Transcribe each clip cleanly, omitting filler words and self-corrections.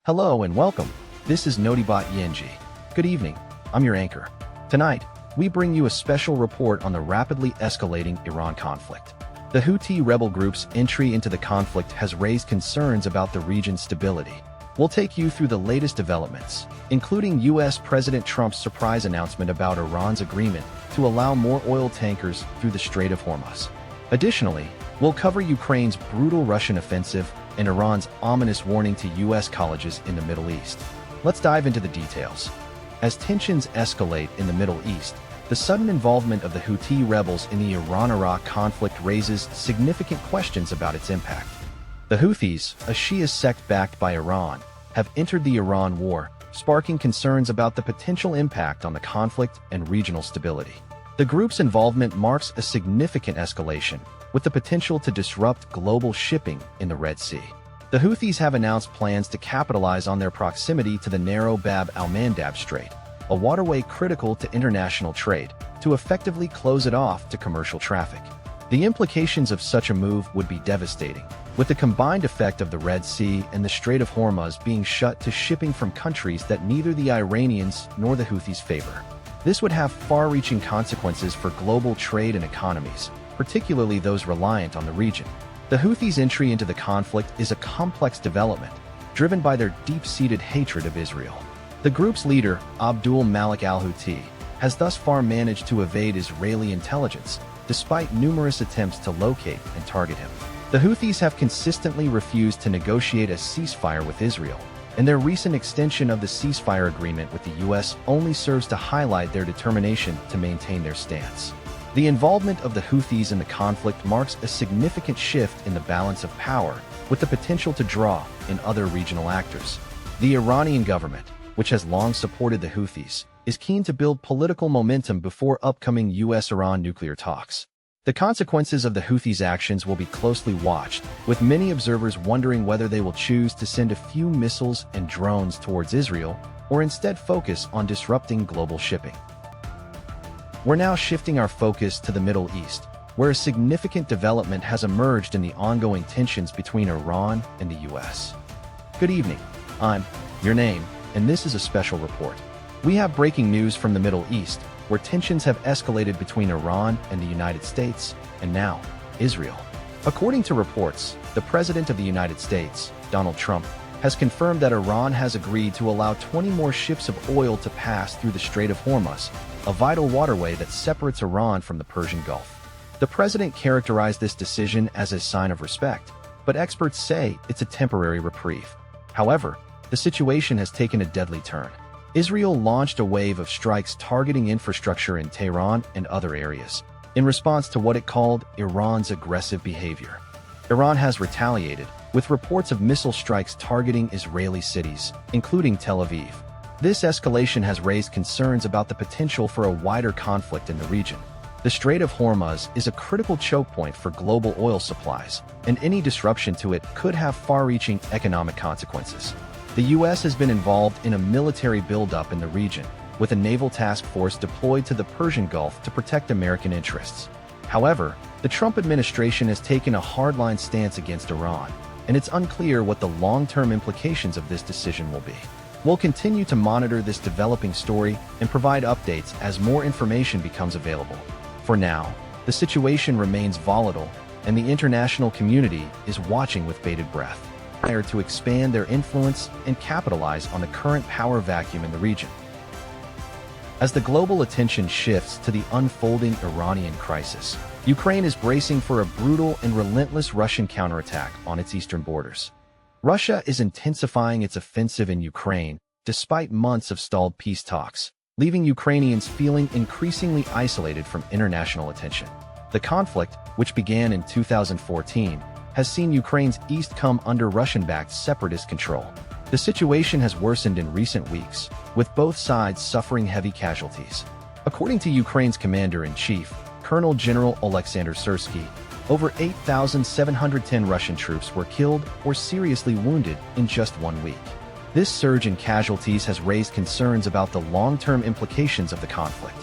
Hello and welcome. This is Notibot Yenji. Good evening. I'm your anchor. Tonight, we bring you a special report on the rapidly escalating Iran conflict. The Houthi rebel group's entry into the conflict has raised concerns about the region's stability. We'll take you through the latest developments, including U.S. President Trump's surprise announcement about Iran's agreement to allow more oil tankers through the Strait of Hormuz. Additionally, we'll cover Ukraine's brutal Russian offensive and Iran's ominous warning to U.S. colleges in the Middle East. Let's dive into the details. As tensions escalate in the Middle East, the sudden involvement of the Houthi rebels in the Iran-Iraq conflict raises significant questions about its impact. The Houthis, a Shia sect backed by Iran, have entered the Iran war, sparking concerns about the potential impact on the conflict and regional stability. The group's involvement marks a significant escalation, with the potential to disrupt global shipping in the Red Sea. The Houthis have announced plans to capitalize on their proximity to the narrow Bab al-Mandeb Strait, a waterway critical to international trade, to effectively close it off to commercial traffic. The implications of such a move would be devastating, with the combined effect of the Red Sea and the Strait of Hormuz being shut to shipping from countries that neither the Iranians nor the Houthis favor. This would have far-reaching consequences for global trade and economies, particularly those reliant on the region. The Houthis' entry into the conflict is a complex development, driven by their deep-seated hatred of Israel. The group's leader, Abdul Malik al-Houthi, has thus far managed to evade Israeli intelligence, despite numerous attempts to locate and target him. The Houthis have consistently refused to negotiate a ceasefire with Israel, and their recent extension of the ceasefire agreement with the U.S. only serves to highlight their determination to maintain their stance. The involvement of the Houthis in the conflict marks a significant shift in the balance of power, with the potential to draw in other regional actors. The Iranian government, which has long supported the Houthis, is keen to build political momentum before upcoming U.S.-Iran nuclear talks. The consequences of the Houthis' actions will be closely watched, with many observers wondering whether they will choose to send a few missiles and drones towards Israel, or instead focus on disrupting global shipping. We're now shifting our focus to the Middle East, where a significant development has emerged in the ongoing tensions between Iran and the U.S. Good evening. I'm your name, and this is a special report. We have breaking news from the Middle East, where tensions have escalated between Iran and the United States, and now, Israel. According to reports, the President of the United States, Donald Trump, has confirmed that Iran has agreed to allow 20 more ships of oil to pass through the Strait of Hormuz, a vital waterway that separates Iran from the Persian Gulf. The president characterized this decision as a sign of respect, but experts say it's a temporary reprieve. However, the situation has taken a deadly turn. Israel launched a wave of strikes targeting infrastructure in Tehran and other areas, in response to what it called Iran's aggressive behavior. Iran has retaliated, with reports of missile strikes targeting Israeli cities, including Tel Aviv. This escalation has raised concerns about the potential for a wider conflict in the region. The Strait of Hormuz is a critical choke point for global oil supplies, and any disruption to it could have far-reaching economic consequences. The U.S. has been involved in a military buildup in the region, with a naval task force deployed to the Persian Gulf to protect American interests. However, the Trump administration has taken a hardline stance against Iran, and it's unclear what the long-term implications of this decision will be. We'll continue to monitor this developing story and provide updates as more information becomes available. For now, the situation remains volatile, and the international community is watching with bated breath, to expand their influence and capitalize on the current power vacuum in the region. As the global attention shifts to the unfolding Iranian crisis, Ukraine is bracing for a brutal and relentless Russian counterattack on its eastern borders. Russia is intensifying its offensive in Ukraine, despite months of stalled peace talks, leaving Ukrainians feeling increasingly isolated from international attention. The conflict, which began in 2014, has seen Ukraine's east come under Russian-backed separatist control. The situation has worsened in recent weeks, with both sides suffering heavy casualties. According to Ukraine's commander-in-chief, Colonel General Oleksandr Syrsky, over 8,710 Russian troops were killed or seriously wounded in just 1 week. This surge in casualties has raised concerns about the long-term implications of the conflict.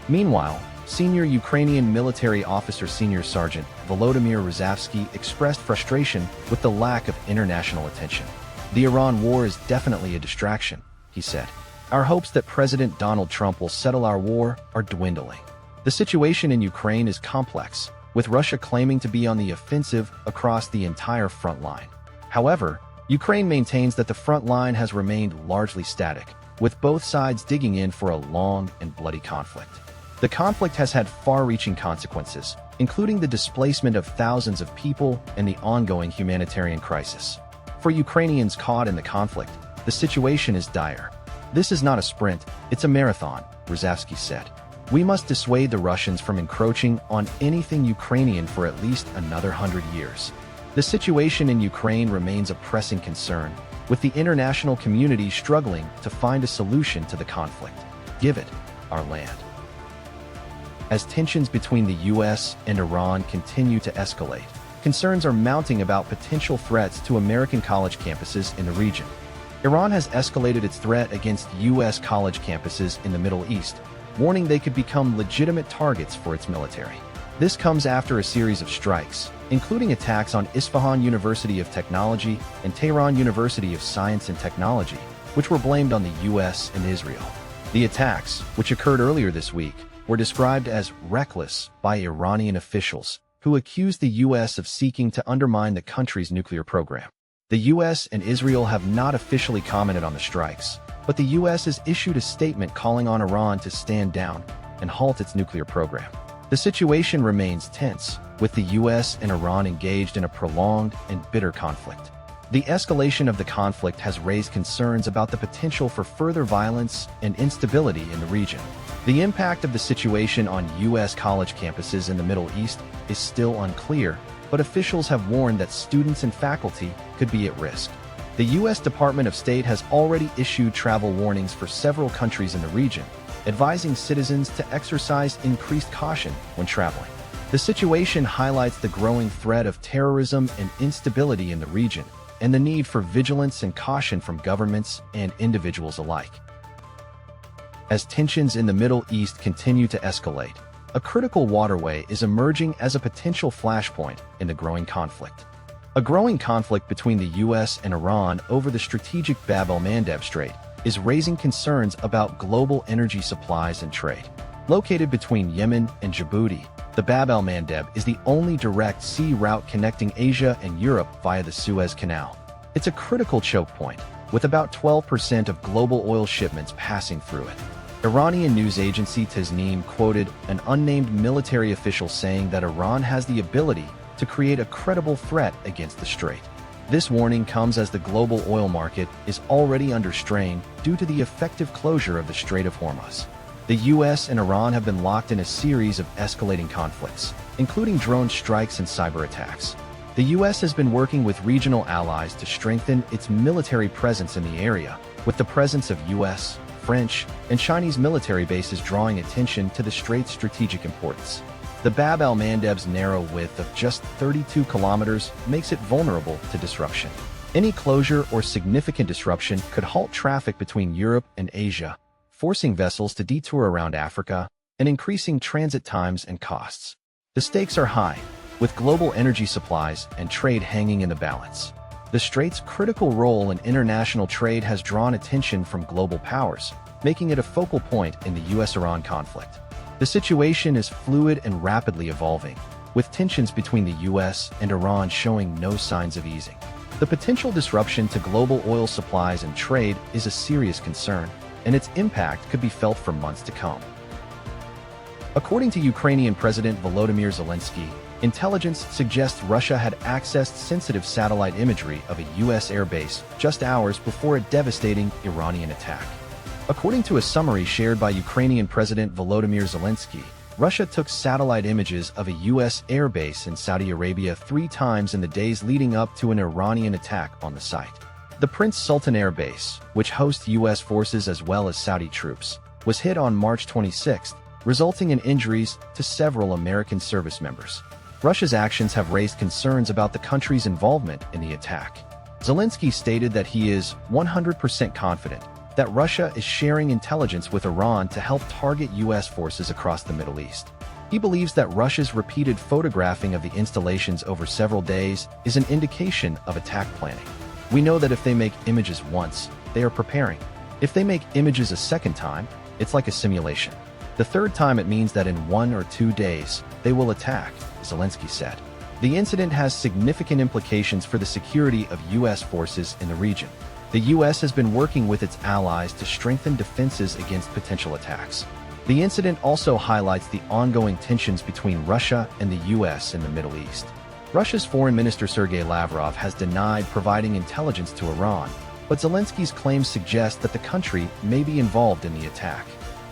Meanwhile, senior Ukrainian military officer Senior Sergeant Volodymyr Rozavsky expressed frustration with the lack of international attention. "The Iran war is definitely a distraction," he said. "Our hopes that President Donald Trump will settle our war are dwindling." The situation in Ukraine is complex, with Russia claiming to be on the offensive across the entire front line. However, Ukraine maintains that the front line has remained largely static, with both sides digging in for a long and bloody conflict. The conflict has had far-reaching consequences, including the displacement of thousands of people and the ongoing humanitarian crisis. For Ukrainians caught in the conflict, the situation is dire. "This is not a sprint, it's a marathon," Rzavsky said. "We must dissuade the Russians from encroaching on anything Ukrainian for at least another 100 years." The situation in Ukraine remains a pressing concern, with the international community struggling to find a solution to the conflict. "Give it our land." As tensions between the U.S. and Iran continue to escalate, concerns are mounting about potential threats to American college campuses in the region. Iran has escalated its threat against U.S. college campuses in the Middle East, warning they could become legitimate targets for its military. This comes after a series of strikes, including attacks on Isfahan University of Technology and Tehran University of Science and Technology, which were blamed on the U.S. and Israel. The attacks, which occurred earlier this week, were described as reckless by Iranian officials, who accused the U.S. of seeking to undermine the country's nuclear program. The U.S. and Israel have not officially commented on the strikes, but the U.S. has issued a statement calling on Iran to stand down and halt its nuclear program. The situation remains tense, with the U.S. and Iran engaged in a prolonged and bitter conflict. The escalation of the conflict has raised concerns about the potential for further violence and instability in the region. The impact of the situation on U.S. college campuses in the Middle East is still unclear, but officials have warned that students and faculty could be at risk. The U.S. Department of State has already issued travel warnings for several countries in the region, advising citizens to exercise increased caution when traveling. The situation highlights the growing threat of terrorism and instability in the region, and the need for vigilance and caution from governments and individuals alike. As tensions in the Middle East continue to escalate, a critical waterway is emerging as a potential flashpoint in the growing conflict. A growing conflict between the U.S. and Iran over the strategic Bab al-Mandeb Strait is raising concerns about global energy supplies and trade. Located between Yemen and Djibouti, the Bab al-Mandeb is the only direct sea route connecting Asia and Europe via the Suez Canal. It's a critical choke point, with about 12% of global oil shipments passing through it. Iranian news agency Tasnim quoted an unnamed military official saying that Iran has the ability to create a credible threat against the strait. This warning comes as the global oil market is already under strain due to the effective closure of the Strait of Hormuz. The U.S. and Iran have been locked in a series of escalating conflicts, including drone strikes and cyber attacks. The U.S. has been working with regional allies to strengthen its military presence in the area, with the presence of U.S., French, and Chinese military bases drawing attention to the strait's strategic importance. The Bab al-Mandeb's narrow width of just 32 kilometers makes it vulnerable to disruption. Any closure or significant disruption could halt traffic between Europe and Asia, forcing vessels to detour around Africa and increasing transit times and costs. The stakes are high, with global energy supplies and trade hanging in the balance. The strait's critical role in international trade has drawn attention from global powers, making it a focal point in the U.S.-Iran conflict. The situation is fluid and rapidly evolving, with tensions between the U.S. and Iran showing no signs of easing. The potential disruption to global oil supplies and trade is a serious concern, and its impact could be felt for months to come. According to Ukrainian President Volodymyr Zelensky, intelligence suggests Russia had accessed sensitive satellite imagery of a U.S. airbase just hours before a devastating Iranian attack. According to a summary shared by Ukrainian President Volodymyr Zelensky, Russia took satellite images of a U.S. airbase in Saudi Arabia 3 times in the days leading up to an Iranian attack on the site. The Prince Sultan Air Base, which hosts U.S. forces as well as Saudi troops, was hit on March 26, resulting in injuries to several American service members. Russia's actions have raised concerns about the country's involvement in the attack. Zelensky stated that he is 100% confident that Russia is sharing intelligence with Iran to help target U.S. forces across the Middle East. He believes that Russia's repeated photographing of the installations over several days is an indication of attack planning. We know that if they make images once, they are preparing. If they make images a second time, it's like a simulation. The third time it means that in 1 or 2 days, they will attack, Zelensky said. The incident has significant implications for the security of U.S. forces in the region. The U.S. has been working with its allies to strengthen defenses against potential attacks. The incident also highlights the ongoing tensions between Russia and the U.S. in the Middle East. Russia's Foreign Minister Sergei Lavrov has denied providing intelligence to Iran, but Zelensky's claims suggest that the country may be involved in the attack.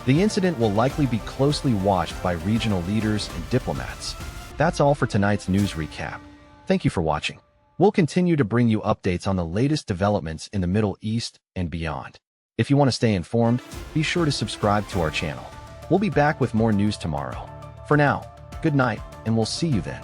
The incident will likely be closely watched by regional leaders and diplomats. That's all for tonight's news recap. Thank you for watching. We'll continue to bring you updates on the latest developments in the Middle East and beyond. If you want to stay informed, be sure to subscribe to our channel. We'll be back with more news tomorrow. For now, good night, and we'll see you then.